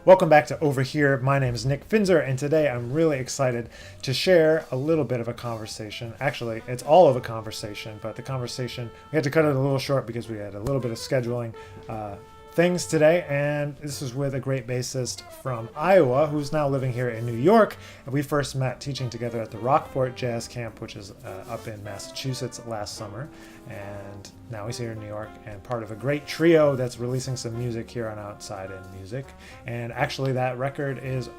Welcome back to Over Here. My name is Nick Finzer, and today I'm really excited to share a little bit of a conversation. Actually, it's all of a conversation, but the conversation, we had to cut it a little short because we had a little bit of scheduling things today, and this is with a great bassist from Iowa who's now living here in New York. And we first met teaching together at the Rockport Jazz Camp, which is up in Massachusetts last summer, and now he's here in New York and part of a great trio that's releasing some music here on Outside in Music. And actually that record is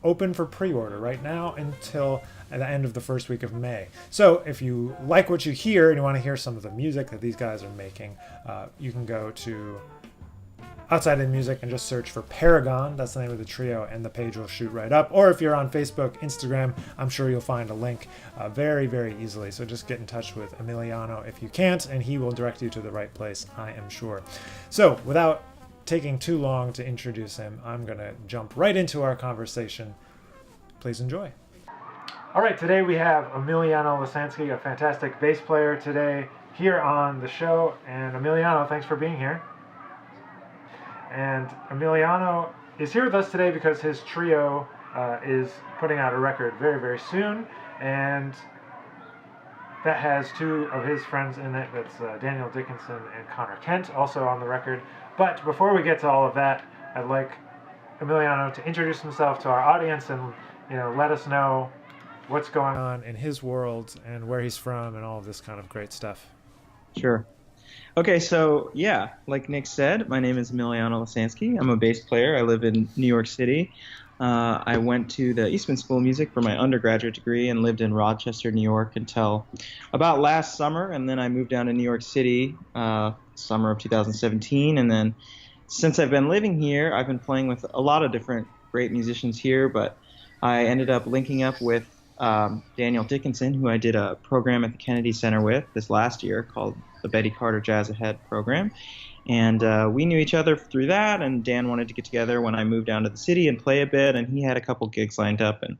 open for pre-order right now until the end of the first week of May. So if you like what you hear and you want to hear some of the music that these guys are making, you can go to Outside in Music and just search for Paragon. That's the name of the trio, and the page will shoot right up. Or if you're on Facebook, Instagram, I'm sure you'll find a link very, very easily. So just get in touch with Emiliano if you can't, and he will direct you to the right place, I am sure. So without taking too long to introduce him, I'm going to jump right into our conversation. Please enjoy. All right, today we have Emiliano Lasansky, a fantastic bass player today here on the show. And Emiliano, thanks for being here. And Emiliano is here with us today because his trio is putting out a record very, very soon, and that has two of his friends in it. That's Daniel Dickinson and Connor Kent, also on the record. But before we get to all of that, I'd like Emiliano to introduce himself to our audience and let us know what's going on in his world and where he's from and all of this kind of great stuff. Sure. Okay, so yeah, like Nick said, my name is Emiliano Lasansky. I'm a bass player. I live in New York City. I went to the Eastman School of Music for my undergraduate degree and lived in Rochester, New York until about last summer, and then I moved down to New York City summer of 2017. And then since I've been living here, I've been playing with a lot of different great musicians here, but I ended up linking up with Daniel Dickinson, who I did a program at the Kennedy Center with this last year called the Betty Carter Jazz Ahead program. And we knew each other through that, and Dan wanted to get together when I moved down to the city and play a bit, and he had a couple gigs lined up. And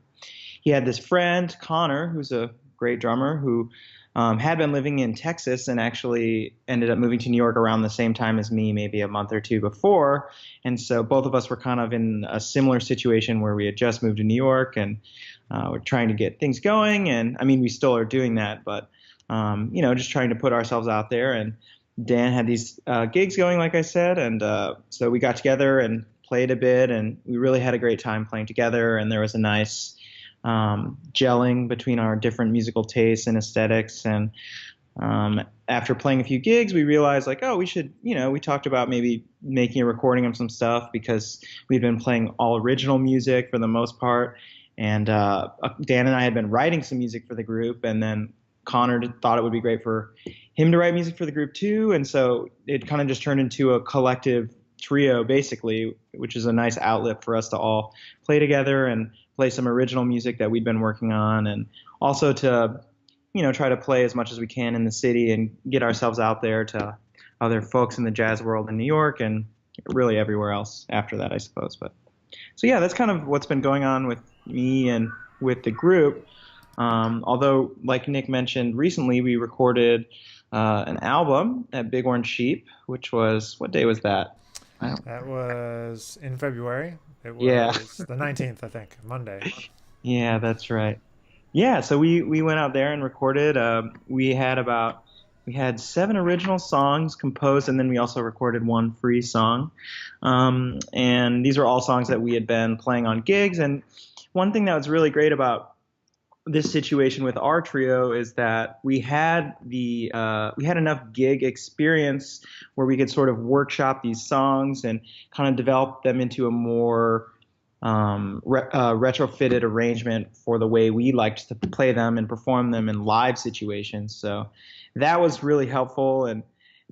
he had this friend, Connor, who's a great drummer, who had been living in Texas and actually ended up moving to New York around the same time as me, maybe a month or two before. And so both of us were kind of in a similar situation where we had just moved to New York and we're trying to get things going. And I mean, we still are doing that, but just trying to put ourselves out there. And Dan had these gigs going, like I said, and so we got together and played a bit, and we really had a great time playing together. And there was a nice gelling between our different musical tastes and aesthetics. And after playing a few gigs, we realized we should, we talked about maybe making a recording of some stuff because we'd been playing all original music for the most part. And Dan and I had been writing some music for the group, and then Connor thought it would be great for him to write music for the group too. And so it kind of just turned into a collective trio, basically, which is a nice outlet for us to all play together and play some original music that we'd been working on, and also to, try to play as much as we can in the city and get ourselves out there to other folks in the jazz world in New York and really everywhere else after that, I suppose. But so yeah, that's kind of what's been going on with me and with the group. Although, like Nick mentioned, recently we recorded an album at Big Orange Sheep, which was, what day was that? That was in February. It was yeah. the 19th, I think, Monday. Yeah, that's right. Yeah, so we went out there and recorded. We had 7 original songs composed, and then we also recorded 1 free song. And these were all songs that we had been playing on gigs. And one thing that was really great about this situation with our trio is that we had enough gig experience where we could sort of workshop these songs and kind of develop them into a more retrofitted arrangement for the way we liked to play them and perform them in live situations. So that was really helpful, and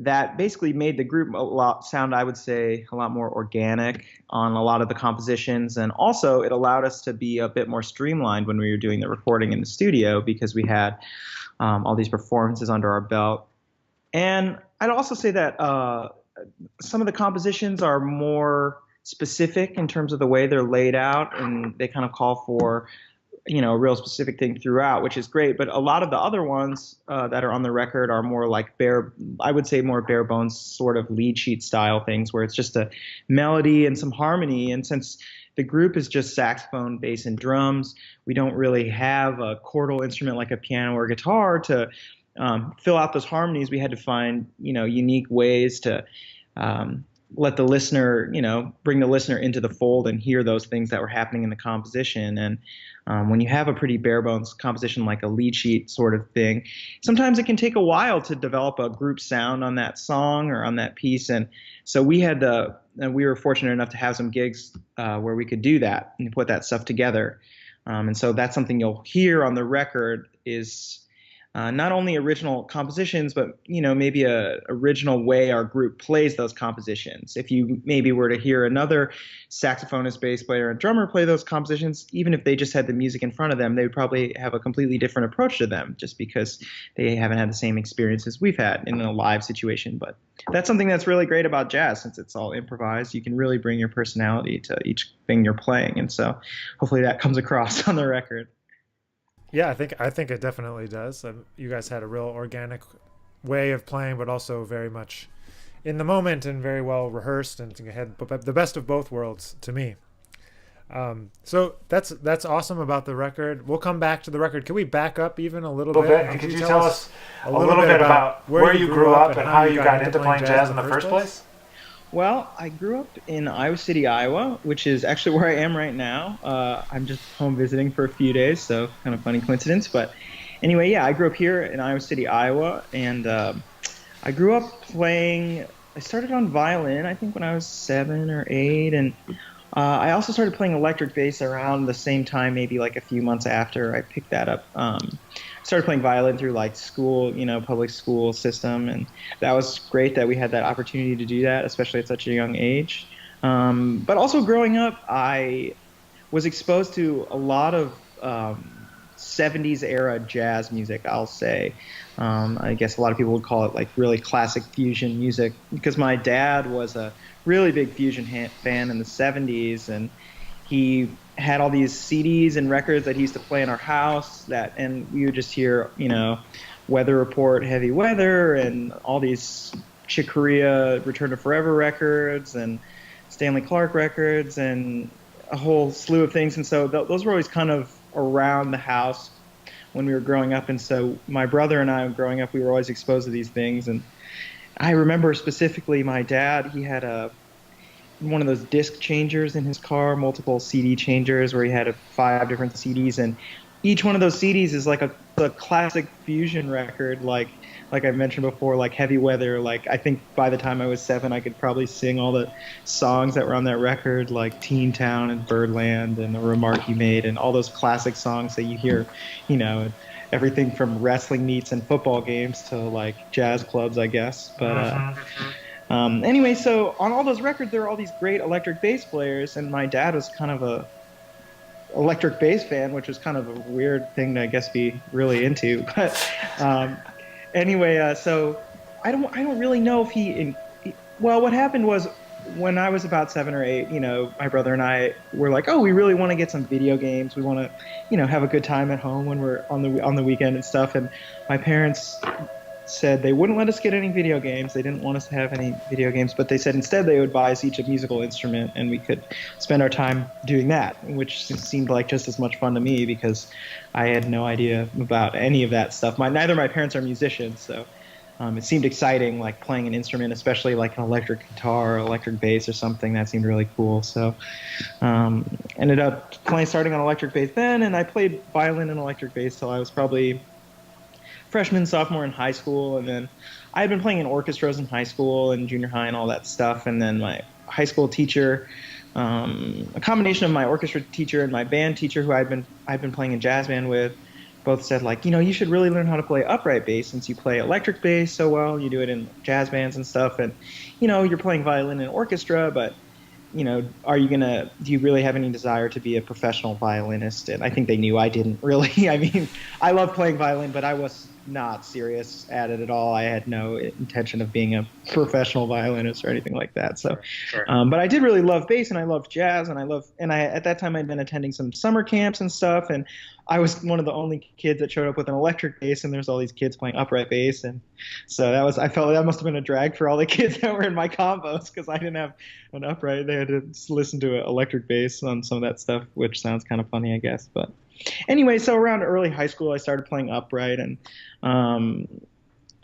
that basically made the group sound, I would say, a lot more organic on a lot of the compositions. And also it allowed us to be a bit more streamlined when we were doing the recording in the studio because we had all these performances under our belt. And I'd also say that some of the compositions are more specific in terms of the way they're laid out, and they kind of call for a real specific thing throughout, which is great. But a lot of the other ones that are on the record are more like I would say more bare bones sort of lead sheet style things where it's just a melody and some harmony. And since the group is just saxophone, bass, and drums, we don't really have a chordal instrument like a piano or guitar to fill out those harmonies. We had to find, unique ways to let the listener, bring the listener into the fold and hear those things that were happening in the composition. And when you have a pretty bare bones composition like a lead sheet sort of thing, sometimes it can take a while to develop a group sound on that song or on that piece. And so we were fortunate enough to have some gigs where we could do that and put that stuff together. And so that's something you'll hear on the record is not only original compositions, but maybe a original way our group plays those compositions. If you maybe were to hear another saxophonist, bass player, and drummer play those compositions, even if they just had the music in front of them, they would probably have a completely different approach to them, just because they haven't had the same experiences we've had in a live situation. But that's something that's really great about jazz, since it's all improvised. You can really bring your personality to each thing you're playing, and so hopefully that comes across on the record. Yeah, I think it definitely does. You guys had a real organic way of playing, but also very much in the moment and very well rehearsed, and had the best of both worlds to me. So that's awesome about the record. We'll come back to the record. Can we back up even a little bit? And could you tell us a little bit about where you grew up and how you got into playing jazz in the first place? Well, I grew up in Iowa City, Iowa, which is actually where I am right now. I'm just home visiting for a few days, so kind of funny coincidence. But anyway, yeah, I grew up here in Iowa City, Iowa, and I grew up playing. I started on violin, I think, when I was 7 or 8, and I also started playing electric bass around the same time, maybe like a few months after I picked that up. I started playing violin through like school, public school system, and that was great that we had that opportunity to do that, especially at such a young age. But also growing up, I was exposed to a lot of 70s era jazz music, I'll say. I guess a lot of people would call it like really classic fusion music, because my dad was a really big fusion fan in the 70s, and he had all these CDs and records that he used to play in our house, and we would just hear, Weather Report, Heavy Weather, and all these Chick Corea Return to Forever records, and Stanley Clarke records, and a whole slew of things. And so those were always kind of around the house when we were growing up. And so my brother and I, growing up, we were always exposed to these things. And I remember specifically my dad, he had one of those disc changers in his car, multiple CD changers, where he had 5 different CDs, and each one of those CDs is like a classic fusion record, like I've mentioned before, like Heavy Weather. Like, I think by the time I was 7, I could probably sing all the songs that were on that record, like Teen Town and Birdland and A Remark You Made, and all those classic songs that you hear, everything from wrestling meets and football games to like jazz clubs, I guess. But anyway, so on all those records, there were all these great electric bass players, and my dad was kind of a electric bass fan, which was kind of a weird thing to, I guess, be really into. But anyway, so I don't really know if well, what happened was, when I was about 7 or 8, my brother and I were like, oh, we really want to get some video games. We want to, have a good time at home when we're on the weekend and stuff. And my parents said they wouldn't let us get any video games. They didn't want us to have any video games, but they said instead they would buy us each a musical instrument, and we could spend our time doing that, which seemed like just as much fun to me, because I had no idea about any of that stuff. Neither of my parents are musicians, so it seemed exciting, like playing an instrument, especially like an electric guitar or electric bass or something. That seemed really cool. So ended up starting on electric bass then, and I played violin and electric bass till I was probably freshman, sophomore in high school. And then I had been playing in orchestras in high school and junior high and all that stuff. And then my high school teacher, a combination of my orchestra teacher and my band teacher, who I'd been playing in jazz band with, both said, like, you should really learn how to play upright bass, since you play electric bass so well. You do it in jazz bands and stuff. And, you're playing violin in orchestra, but do you really have any desire to be a professional violinist? And I think they knew I didn't really. I mean, I love playing violin, but I was not serious at it at all. I had no intention of being a professional violinist or anything like that. So, Sure. but I did really love bass, and I loved jazz, and I at that time I'd been attending some summer camps and stuff, and I was one of the only kids that showed up with an electric bass, and there's all these kids playing upright bass, and so I felt that must have been a drag for all the kids that were in my combos because I didn't have an upright. They had to listen to an electric bass on some of that stuff, which sounds kind of funny, I guess, but. Anyway, so around early high school, I started playing upright, and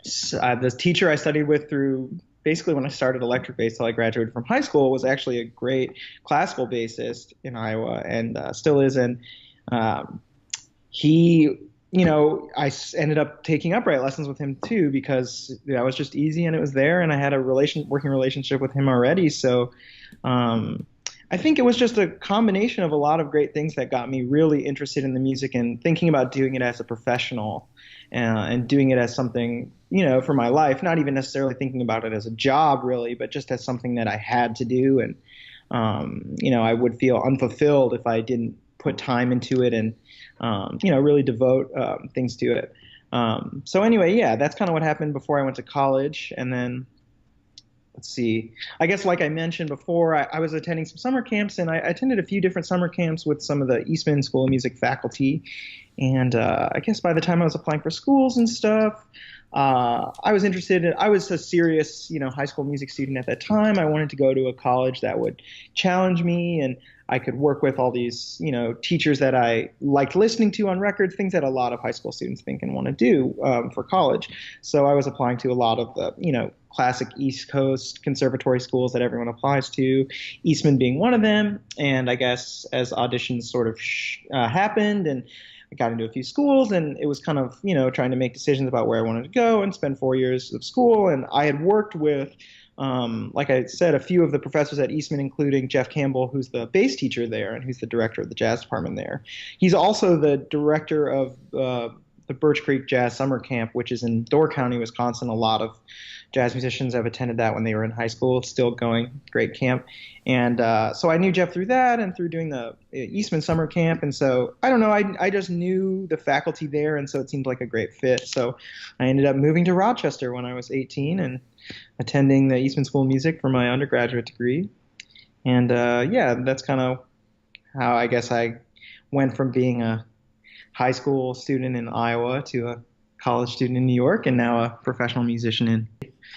the teacher I studied with through basically when I started electric bass till I graduated from high school was actually a great classical bassist in Iowa, and still is. And he, I ended up taking upright lessons with him too because that was just easy and it was there, and I had a working relationship with him already. So. I think it was just a combination of a lot of great things that got me really interested in the music and thinking about doing it as a professional and doing it as something, for my life, not even necessarily thinking about it as a job really, but just as something that I had to do. And, I would feel unfulfilled if I didn't put time into it and, really devote things to it. So anyway, yeah, that's kind of what happened before I went to college. And then let's see. I guess like I mentioned before, I was attending some summer camps, and I attended a few different summer camps with some of the Eastman School of Music faculty. And I guess by the time I was applying for schools and stuff, I was interested I was a serious, high school music student at that time. I wanted to go to a college that would challenge me, and I could work with all these, teachers that I liked listening to on records, things that a lot of high school students think and want to do for college. So I was applying to a lot of the, classic East Coast conservatory schools that everyone applies to, Eastman being one of them. And I guess as auditions sort of happened, and I got into a few schools, and it was kind of, trying to make decisions about where I wanted to go and spend 4 years of school. And I had worked with, like I said, a few of the professors at Eastman, including Jeff Campbell, who's the bass teacher there and who's the director of the jazz department there. He's also the director of the Birch Creek Jazz Summer Camp, which is in Door County, Wisconsin. A lot of jazz musicians have attended that when they were in high school. It's still going, great camp. And so I knew Jeff through that and through doing the Eastman Summer Camp. And so, I don't know, I just knew the faculty there, and so it seemed like a great fit. So I ended up moving to Rochester when I was 18 and attending the Eastman School of Music for my undergraduate degree. And yeah, that's kind of how I guess I went from being a high school student in Iowa to a college student in New York, and now a professional musician in.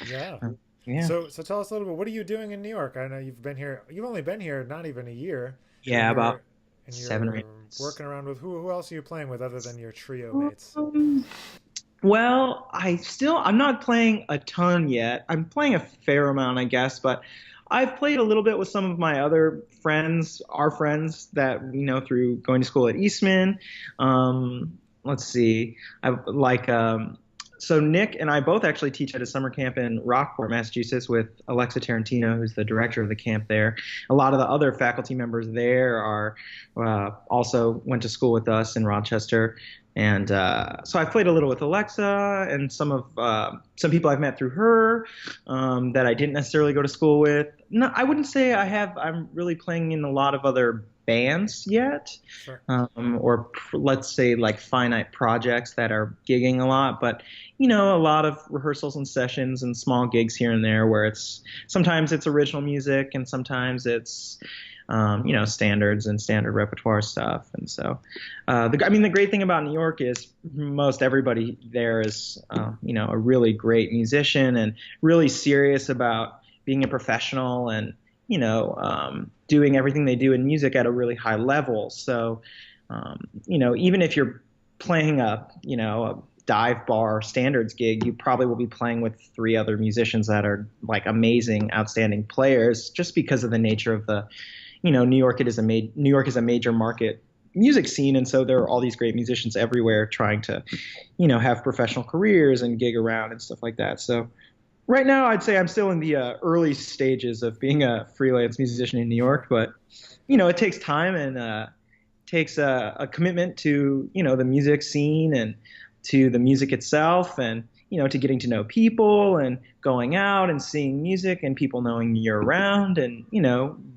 Yeah. Yeah. So tell us a little bit. What are you doing in New York? I know you've been here. You've only been here not even a year. Yeah, about and 7 or 8 months. Working around with who else are you playing with other than your trio mates? Well, I'm not playing a ton yet. I'm playing a fair amount, I guess, but I've played a little bit with some of my other friends, our friends that, through going to school at Eastman. Let's see. So Nick and I both actually teach at a summer camp in Rockport, Massachusetts, with Alexa Tarantino, who's the director of the camp there. A lot of the other faculty members there are also went to school with us in Rochester. And so I've played a little with Alexa and some people I've met through her that I didn't necessarily go to school with. No, I wouldn't say I'm really playing in a lot of other bands yet, Sure. Or let's say like finite projects that are gigging a lot, but a lot of rehearsals and sessions and small gigs here and there where sometimes it's original music and sometimes it's standards and standard repertoire stuff. And so, the great thing about New York is most everybody there is, a really great musician and really serious about being a professional and, doing everything they do in music at a really high level. So, even if you're playing a dive bar standards gig, you probably will be playing with 3 other musicians that are like amazing, outstanding players just because of the nature of the, New York is a major market music scene. And so there are all these great musicians everywhere trying to, have professional careers and gig around and stuff like that. So right now I'd say I'm still in the early stages of being a freelance musician in New York, but, it takes time and takes a commitment to, the music scene and to the music itself. And, to getting to know people and going out and seeing music and people knowing you're around and,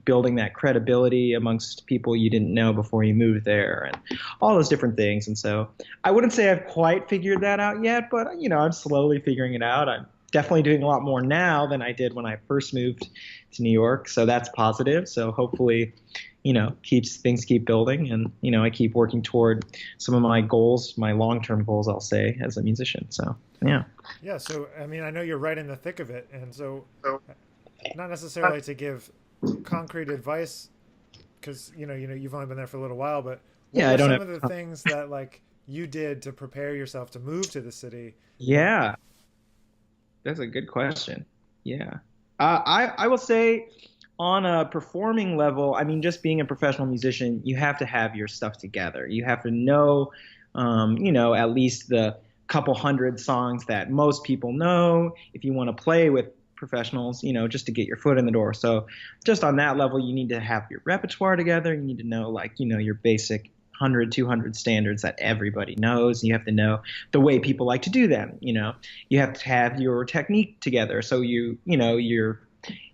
building that credibility amongst people you didn't know before you moved there and all those different things. And so I wouldn't say I've quite figured that out yet, but, I'm slowly figuring it out. I'm definitely doing a lot more now than I did when I first moved to New York. So that's positive. So hopefully, things keep building and, I keep working toward some of my goals, my long-term goals, I'll say, as a musician. So, yeah. Yeah. So, I mean, I know you're right in the thick of it. And so not necessarily to give concrete advice because, you've only been there for a little while, but what I were don't some have of the things that like you did to prepare yourself to move to the city? Yeah, that's a good question. Yeah. I will say on a performing level, I mean, just being a professional musician, you have to have your stuff together. You have to know, at least the couple hundred songs that most people know if you want to play with professionals, just to get your foot in the door. So just on that level, you need to have your repertoire together. You need to know your basic 100, 200 standards that everybody knows. You have to know the way people like to do them. You have to have your technique together. So you're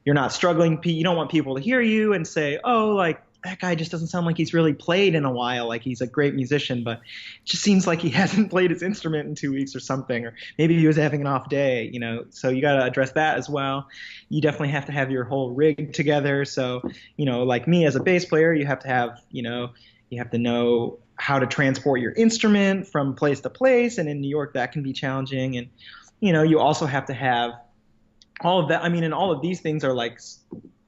not struggling. You don't want people to hear you and say, oh, like that guy just doesn't sound like he's really played in a while. Like he's a great musician, but it just seems like he hasn't played his instrument in 2 weeks or something, or maybe he was having an off day, so you got to address that as well. You definitely have to have your whole rig together. So, like me as a bass player, you have to have, you have to know how to transport your instrument from place to place. And in New York, that can be challenging. And, you also have to have all of that. I mean, and all of these things are like,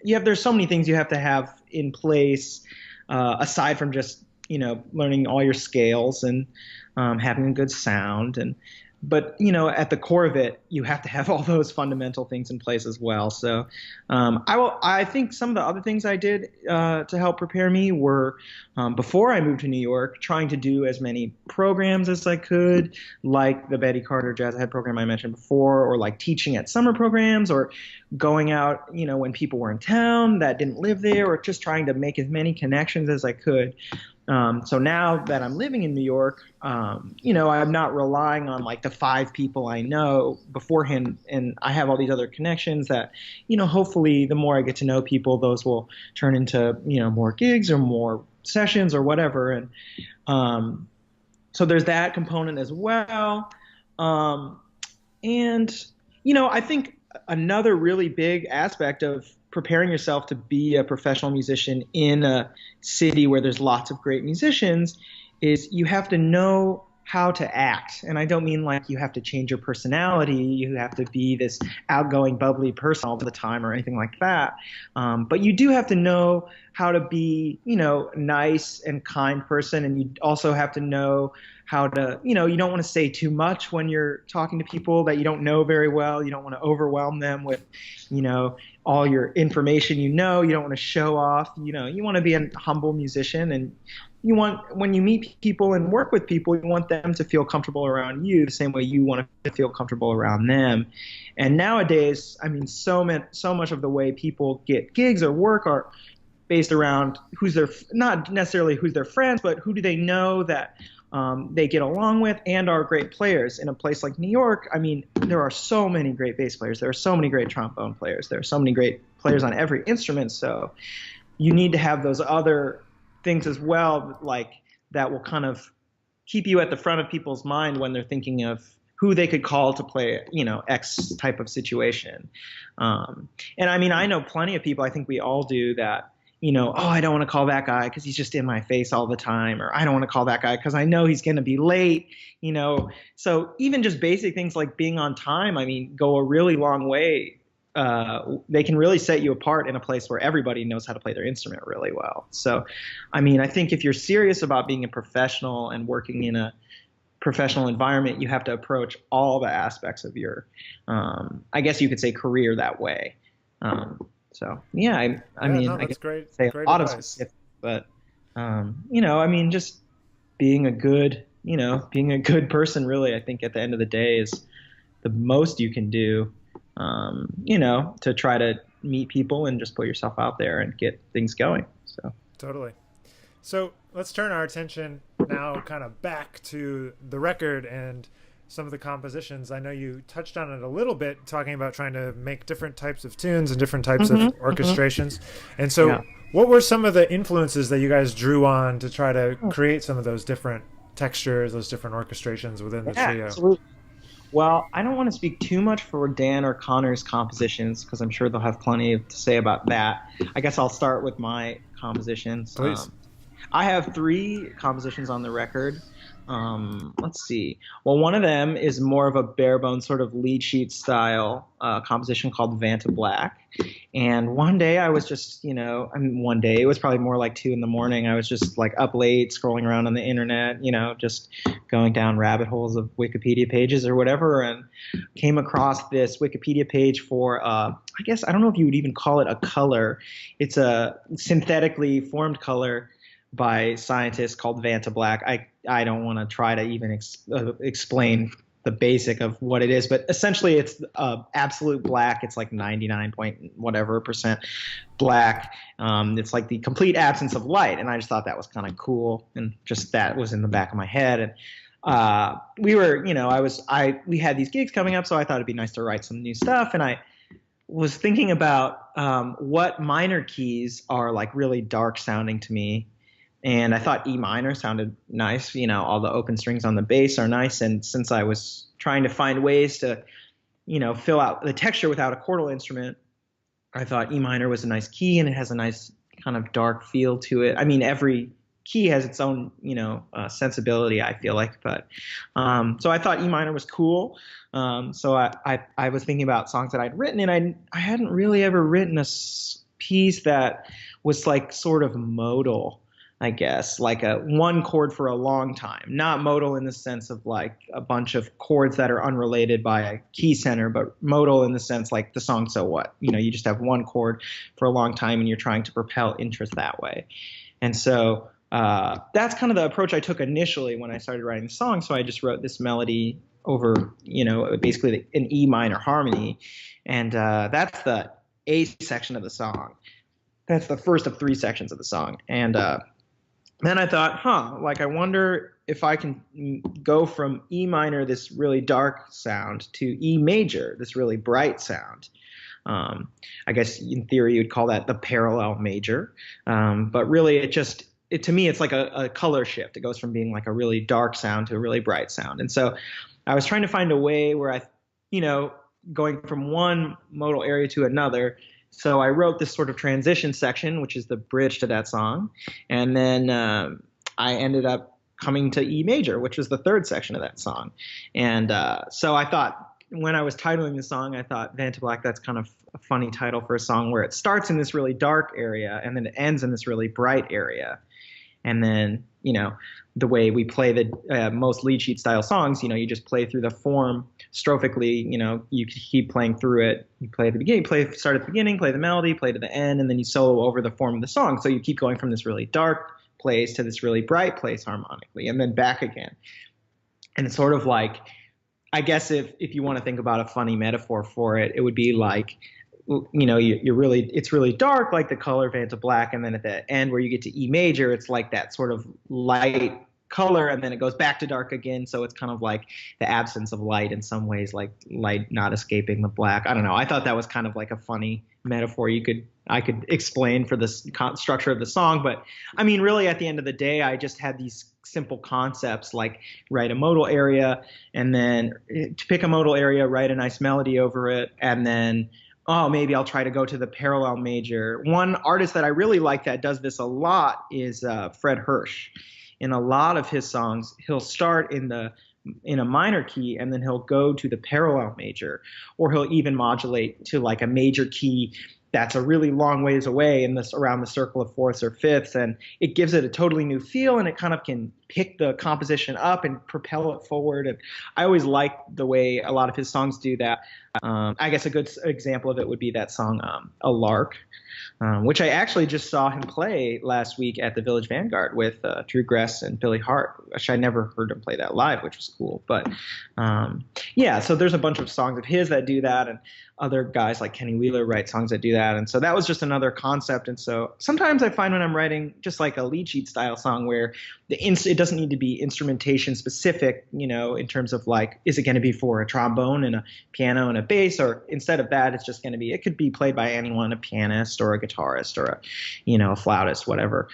there's so many things you have to have in place aside from just, learning all your scales and having a good sound. But at the core of it, you have to have all those fundamental things in place as well. So I think some of the other things I did to help prepare me were before I moved to New York, trying to do as many programs as I could, like the Betty Carter Jazz Ahead program I mentioned before, or like teaching at summer programs, or going out, when people were in town that didn't live there, or just trying to make as many connections as I could. So now that I'm living in New York, I'm not relying on like the 5 people I know beforehand, and I have all these other connections that, hopefully the more I get to know people, those will turn into, more gigs or more sessions or whatever. And so there's that component as well. And, I think another really big aspect of preparing yourself to be a professional musician in a city where there's lots of great musicians is you have to know how to act. And I don't mean like you have to change your personality. You have to be this outgoing, bubbly person all the time or anything like that. But you do have to know how to be, nice and kind person. And you also have to know how to, you don't want to say too much when you're talking to people that you don't know very well. You don't want to overwhelm them with, all your information. You don't want to show off. You want to be a humble musician, and when you meet people and work with people, you want them to feel comfortable around you the same way you want to feel comfortable around them. And nowadays, I mean, so much of the way people get gigs or work are based around not necessarily who's their friends, but who do they know that they get along with and are great players. In a place like New York, I mean, there are so many great bass players. There are so many great trombone players. There are so many great players on every instrument. So you need to have those other things as well, like that will kind of keep you at the front of people's mind when they're thinking of who they could call to play, X type of situation. And I mean, I know plenty of people, I think we all do that, I don't want to call that guy because he's just in my face all the time, or I don't want to call that guy because I know he's going to be late, So even just basic things like being on time, I mean, go a really long way. They can really set you apart in a place where everybody knows how to play their instrument really well. So, I mean, I think if you're serious about being a professional and working in a professional environment, you have to approach all the aspects of your, I guess you could say, career that way. So, yeah, I mean, no, I that's great. say Great a lot advice. of specifics, but, I mean, just being a good person, really, I think at the end of the day is the most you can do. To try to meet people and just put yourself out there and get things going. So totally. So let's turn our attention now kind of back to the record and some of the compositions. I know you touched on it a little bit, talking about trying to make different types of tunes and different types of orchestrations. And so what were some of the influences that you guys drew on to try to create some of those different textures, those different orchestrations within the trio? Absolutely. Well, I don't want to speak too much for Dan or Connor's compositions because I'm sure they'll have plenty to say about that. I guess I'll start with my compositions. Please. I have 3 compositions on the record. Let's see. Well, one of them is more of a bare bones sort of lead sheet style composition called Vanta Black. And one day I was just, one day, it was probably more like 2 a.m. I was just like up late scrolling around on the internet, just going down rabbit holes of Wikipedia pages or whatever, and came across this Wikipedia page for, I guess, I don't know if you would even call it a color. It's a synthetically formed color by scientists called Vanta Black. I don't want to try to even explain the basic of what it is, but essentially it's absolute black. It's like 99 point whatever percent black. It's like the complete absence of light, and I just thought that was kind of cool, and just that was in the back of my head. And we were, we had these gigs coming up, so I thought it'd be nice to write some new stuff, and I was thinking about what minor keys are like really dark sounding to me. And I thought E minor sounded nice. All the open strings on the bass are nice. And since I was trying to find ways to, fill out the texture without a chordal instrument, I thought E minor was a nice key, and it has a nice kind of dark feel to it. I mean, every key has its own, sensibility, I feel like. But so I thought E minor was cool. So I was thinking about songs that I'd written, and I hadn't really ever written a piece that was like sort of modal, I guess, like a one chord for a long time. Not modal in the sense of like a bunch of chords that are unrelated by a key center, but modal in the sense like the song So What? You just have one chord for a long time and you're trying to propel interest that way. And so that's kind of the approach I took initially when I started writing the song. So I just wrote this melody over, basically an E minor harmony. And that's the A section of the song. That's the first of 3 sections of the song. And then I thought, I wonder if I can go from E minor, this really dark sound, to E major, this really bright sound. I guess in theory you'd call that the parallel major. But really to me, it's like a color shift. It goes from being like a really dark sound to a really bright sound. And so I was trying to find a way where going from one modal area to another. So I wrote this sort of transition section, which is the bridge to that song. And then I ended up coming to E major, which was the 3rd section of that song. And so I thought, when I was titling the song, I thought Vanta Black, that's kind of a funny title for a song where it starts in this really dark area and then it ends in this really bright area. And then, the way we play the most lead sheet style songs, you just play through the form strophically, you keep playing through it. You play at the beginning, start at the beginning, play the melody, play to the end, and then you solo over the form of the song. So you keep going from this really dark place to this really bright place harmonically, and then back again. And it's sort of like, I guess if you want to think about a funny metaphor for it, it would be like, it's really dark, like the color Vanta Black, and then at the end where you get to E major, it's like that sort of light color, and then it goes back to dark again. So it's kind of like the absence of light in some ways, like light not escaping the black. I don't know. I thought that was kind of like a funny metaphor I could explain for the structure of the song. But I mean, really at the end of the day, I just had these simple concepts like write a modal area, and then to pick a modal area, write a nice melody over it, and then maybe I'll try to go to the parallel major. One artist that I really like that does this a lot is Fred Hirsch. In a lot of his songs, he'll start in a minor key and then he'll go to the parallel major, or he'll even modulate to like a major key that's a really long ways away around the circle of 4ths or 5ths, and it gives it a totally new feel, and it kind of can pick the composition up and propel it forward. And I always like the way a lot of his songs do that. I guess a good example of it would be that song, A Lark, which I actually just saw him play last week at the Village Vanguard with Drew Gress and Billy Hart, which I never heard him play that live, which was cool. But yeah, so there's a bunch of songs of his that do that, and other guys like Kenny Wheeler write songs that do that. And so that was just another concept. And so sometimes I find when I'm writing just like a lead sheet style song where it doesn't need to be instrumentation specific, you know, in terms of like, is it going to be for a trombone and a piano and a bass, or instead of that, it's just going to be, it could be played by anyone, a pianist or a guitarist or a, you know, a flautist, whatever.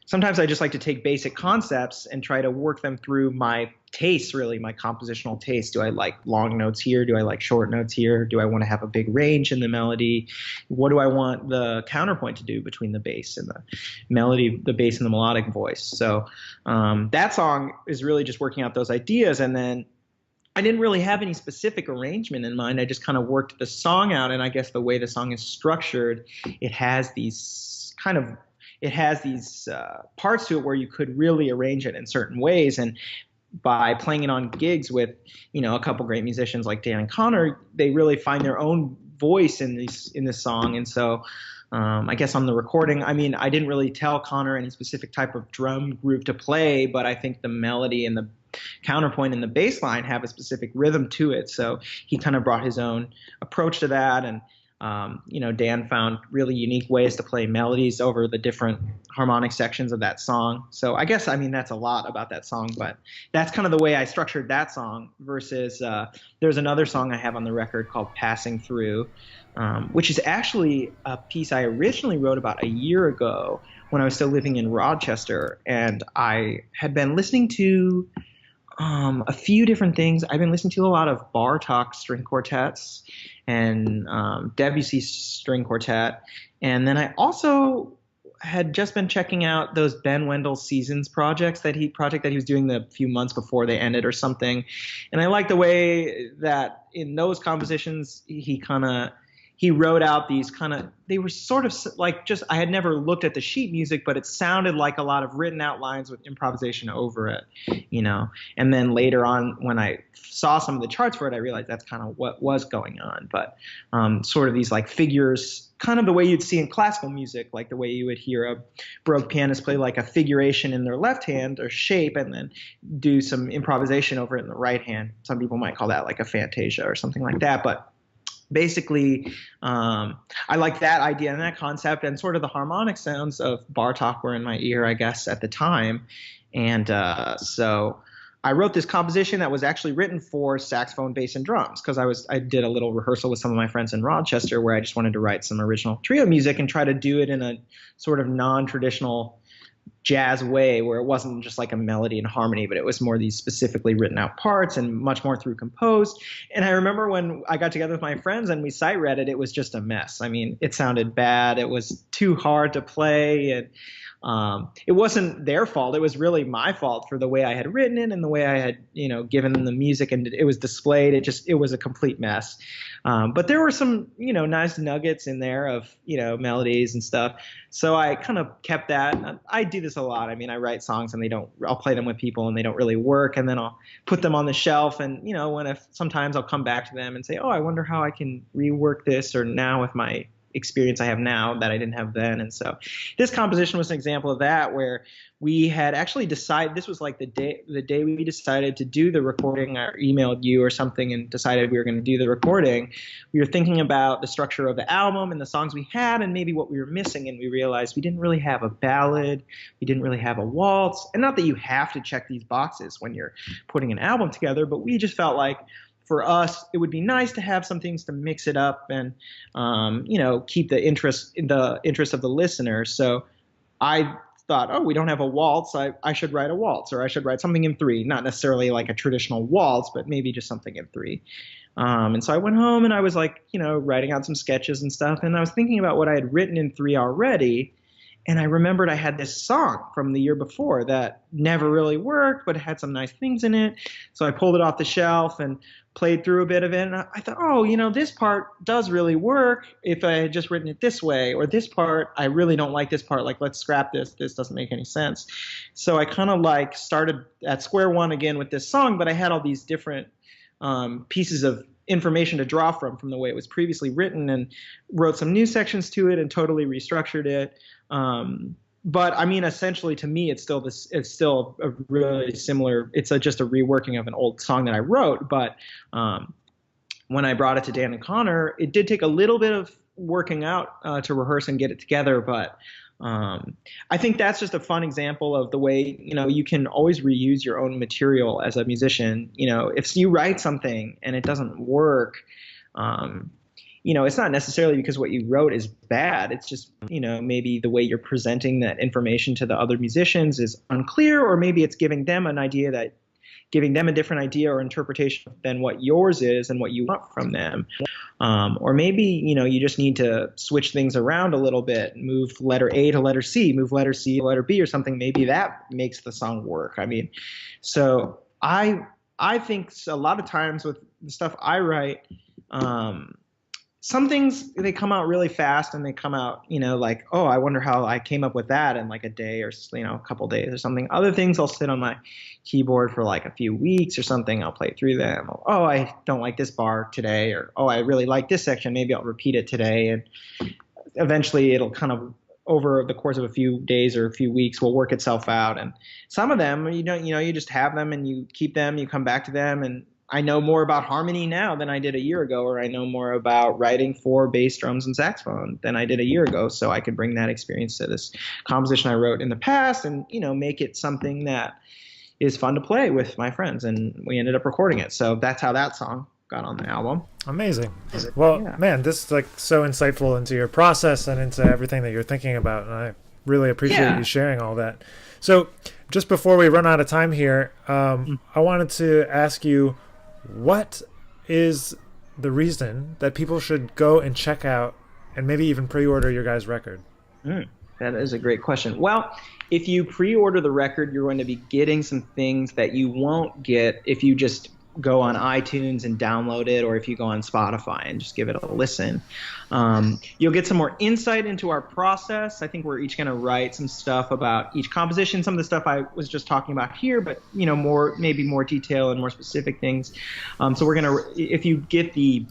Sometimes I just like to take basic concepts and try to work them through my taste, really, my compositional taste. Do I like long notes here? Do I like short notes here? Do I want to have a big range in the melody? What do I want the counterpoint to do between the bass and the melody, the bass and the melodic voice? So that song is really just working out those ideas. And then I didn't really have any specific arrangement in mind. I just kind of worked the song out. And I guess the way the song is structured, it has these parts to it where you could really arrange it in certain ways. And by playing it on gigs with, you know, a couple great musicians like Dan and Connor, they really find their own voice in this song. And so I guess on the recording, I mean, I didn't really tell Connor any specific type of drum group to play, but I think the melody and the counterpoint and the bass line have a specific rhythm to it. So he kind of brought his own approach to that. And you know, Dan found really unique ways to play melodies over the different harmonic sections of that song. So I guess, I mean, that's a lot about that song, but that's kind of the way I structured that song versus there's another song I have on the record called Passing Through, which is actually a piece I originally wrote about a year ago when I was still living in Rochester. And I had been listening to a few different things. I've been listening to a lot of Bartók string quartets and Debussy string quartet. And then I also had just been checking out those Ben Wendell Seasons project that he was doing the few months before they ended or something. And I like the way that in those compositions he wrote out these they were sort of like just, I had never looked at the sheet music, but it sounded like a lot of written out lines with improvisation over it, you know. And then later on, when I saw some of the charts for it, I realized that's kind of what was going on. But sort of these like figures, kind of the way you'd see in classical music, like the way you would hear a Baroque pianist play like a figuration in their left hand or shape and then do some improvisation over it in the right hand. Some people might call that like a fantasia or something like that. But basically, I like that idea and that concept, and sort of the harmonic sounds of Bartók were in my ear, I guess, at the time. And so I wrote this composition that was actually written for saxophone, bass, and drums, because I did a little rehearsal with some of my friends in Rochester where I just wanted to write some original trio music and try to do it in a sort of non-traditional jazz way where it wasn't just like a melody and harmony, but it was more these specifically written out parts and much more through composed. And I remember when I got together with my friends and we sight read it, it was just a mess. I mean, it sounded bad. It was too hard to play. And it wasn't their fault. It was really my fault for the way I had written it and the way I had, you know, given them the music and it was displayed. It was a complete mess. But there were some, you know, nice nuggets in there of, you know, melodies and stuff. So I kind of kept that. I do this a lot. I mean, I write songs and I'll play them with people and they don't really work. And then I'll put them on the shelf. And, you know, sometimes I'll come back to them and say, oh, I wonder how I can rework this, or now with my experience I have now that I didn't have then. And so this composition was an example of that, where we had actually decided, this was like the day we decided to do the recording. I emailed you or something and decided we were going to do the recording. We were thinking about the structure of the album and the songs we had and maybe what we were missing, and we realized we didn't really have a ballad, we didn't really have a waltz. And not that you have to check these boxes when you're putting an album together, but we just felt like for us, it would be nice to have some things to mix it up and, you know, keep the interest of the listener. So I thought, oh, we don't have a waltz. I should write a waltz, or I should write something in three, not necessarily like a traditional waltz, but maybe just something in three. And so I went home and I was like, you know, writing out some sketches and stuff. And I was thinking about what I had written in three already. And I remembered I had this song from the year before that never really worked, but it had some nice things in it. So I pulled it off the shelf and played through a bit of it. And I thought, oh, you know, this part does really work if I had just written it this way, or this part, I really don't like this part. Like, let's scrap this. This doesn't make any sense. So I kind of like started at square one again with this song, but I had all these different pieces of information to draw from the way it was previously written, and wrote some new sections to it and totally restructured it. But I mean, essentially, to me, it's still a really similar. It's just a reworking of an old song that I wrote. But when I brought it to Dan and Connor, it did take a little bit of working out to rehearse and get it together. But I think that's just a fun example of the way, you can always reuse your own material as a musician. If you write something and it doesn't work, it's not necessarily because what you wrote is bad. It's just, maybe the way you're presenting that information to the other musicians is unclear, or maybe it's giving them a different idea or interpretation than what yours is and what you want from them. Or maybe, you just need to switch things around a little bit, move letter A to letter C, move letter C to letter B or something. Maybe that makes the song work. I mean, so I think a lot of times with the stuff I write, some things, they come out really fast and they come out, like, oh, I wonder how I came up with that in like a day or, a couple days or something. Other things, I'll sit on my keyboard for like a few weeks or something. I'll play through them. Oh, I don't like this bar today, or, oh, I really like this section. Maybe I'll repeat it today. And eventually it'll kind of, over the course of a few days or a few weeks, will work itself out. And some of them, you just have them and you keep them, you come back to them. And I know more about harmony now than I did a year ago, or I know more about writing for bass, drums, and saxophone than I did a year ago. So I could bring that experience to this composition I wrote in the past and, make it something that is fun to play with my friends. And we ended up recording it. So that's how that song got on the album. Amazing. Well, yeah. Man, this is like so insightful into your process and into everything that you're thinking about. And I really appreciate you sharing all that. So just before we run out of time here, I wanted to ask you, what is the reason that people should go and check out and maybe even pre-order your guys' record? That is a great question. Well, if you pre-order the record, you're going to be getting some things that you won't get if you just go on iTunes and download it, or if you go on Spotify and just give it a listen. You'll get some more insight into our process. I think we're each going to write some stuff about each composition, some of the stuff I was just talking about here, but maybe more detail and more specific things. So we're going to, if you get the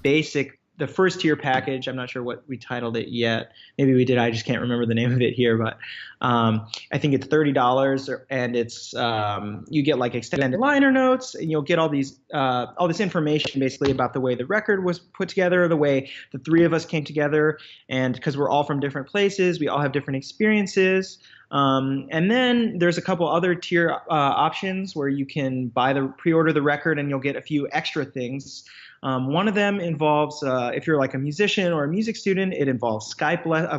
first tier package, I'm not sure what we titled it yet. Maybe we did. I just can't remember the name of it here, but I think it's $30, and it's you get like extended liner notes, and you'll get all this information basically about the way the record was put together, the way the three of us came together, and because we're all from different places, we all have different experiences. And then there's a couple other tier options where you can pre-order the record, and you'll get a few extra things. One of them involves, if you're like a musician or a music student, it involves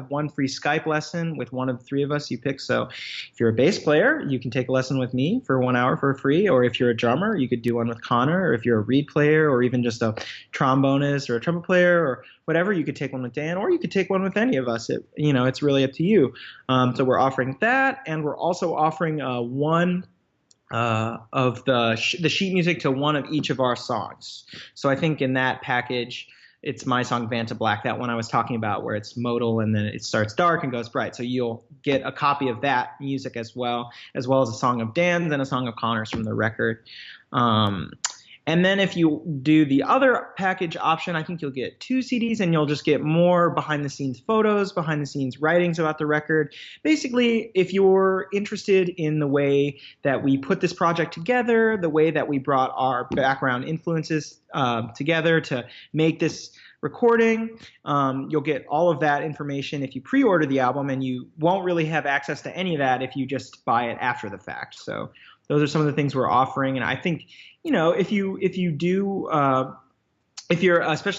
one free Skype lesson with one of the three of us you pick. So if you're a bass player, you can take a lesson with me for 1 hour for free. Or if you're a drummer, you could do one with Connor. Or if you're a reed player, or even just a trombonist or a trumpet player or whatever, you could take one with Dan, or you could take one with any of us. It's really up to you. So we're offering that, and we're also offering one of the sheet music to one of each of our songs. So I think in that package, it's my song Vanta Black, that one I was talking about, where it's modal and then it starts dark and goes bright. So you'll get a copy of that music as well as a song of Dan's and a song of Connor's from the record. And then if you do the other package option, I think you'll get 2 CDs, and you'll just get more behind-the-scenes photos, behind-the-scenes writings about the record. Basically, if you're interested in the way that we put this project together, the way that we brought our background influences together to make this recording, you'll get all of that information if you pre-order the album, and you won't really have access to any of that if you just buy it after the fact. So those are some of the things we're offering. And I think, especially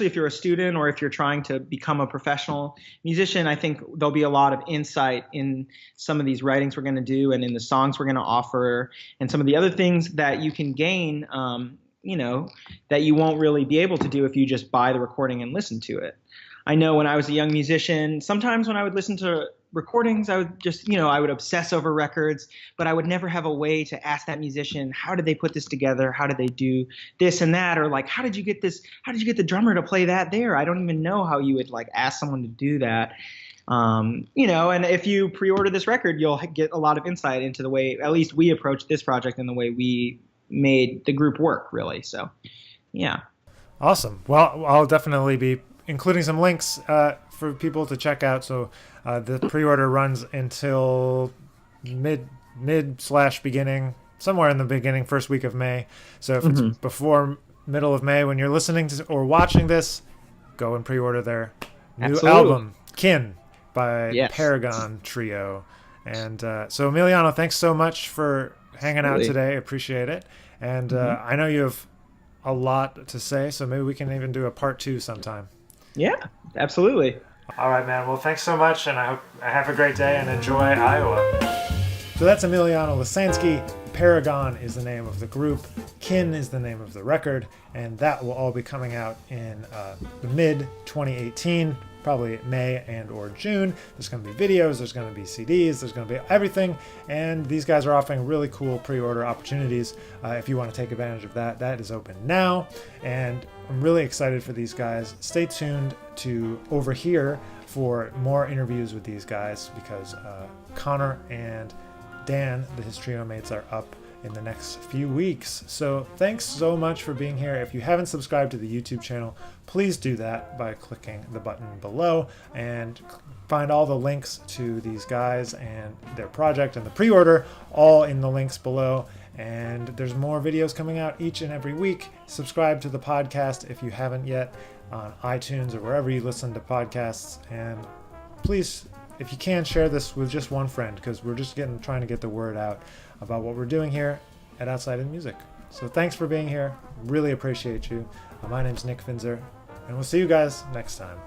if you're a student, or if you're trying to become a professional musician, I think there'll be a lot of insight in some of these writings we're going to do, and in the songs we're going to offer, and some of the other things that you can gain, that you won't really be able to do if you just buy the recording and listen to it. I know when I was a young musician, sometimes when I would listen to recordings, I would just, I would obsess over records, but I would never have a way to ask that musician, how did they put this together? How did they do this and that? Or like, how did you get this? How did you get the drummer to play that there? I don't even know how you would like ask someone to do that. And if you pre-order this record, you'll get a lot of insight into the way, at least we approached this project and the way we made the group work, really. So, yeah. Awesome. Well, I'll definitely be including some links for people to check out. So the pre-order runs until mid/beginning, somewhere in the beginning, first week of May. So if it's before middle of May when you're listening to or watching this, go and pre-order their new album, Kin, by Paragon Trio. And so Emiliano, thanks so much for hanging out today. Appreciate it. And I know you have a lot to say, so maybe we can even do a part 2 sometime. Yeah, absolutely. All right, man. Well, thanks so much, and I hope I have a great day and enjoy Iowa. So that's Emiliano Lasansky. Paragon is the name of the group. Kin is the name of the record, and that will all be coming out in the mid-2018, probably May and or June. There's going to be videos, there's going to be CDs, there's going to be everything, and these guys are offering really cool pre-order opportunities. If you want to take advantage of that, that is open now, and I'm really excited for these guys. Stay tuned to OverHERE for more interviews with these guys, because Connor and Dan, his trio mates, are up in the next few weeks. So thanks so much for being here. If you haven't subscribed to the YouTube channel, please do that by clicking the button below, and find all the links to these guys and their project and the pre-order all in the links below. And there's more videos coming out each and every week. Subscribe to the podcast if you haven't yet on iTunes or wherever you listen to podcasts. And please, if you can, share this with just one friend, because we're just trying to get the word out about what we're doing here at Outside in Music. So thanks for being here. Really appreciate you. My name's Nick Finzer, and we'll see you guys next time.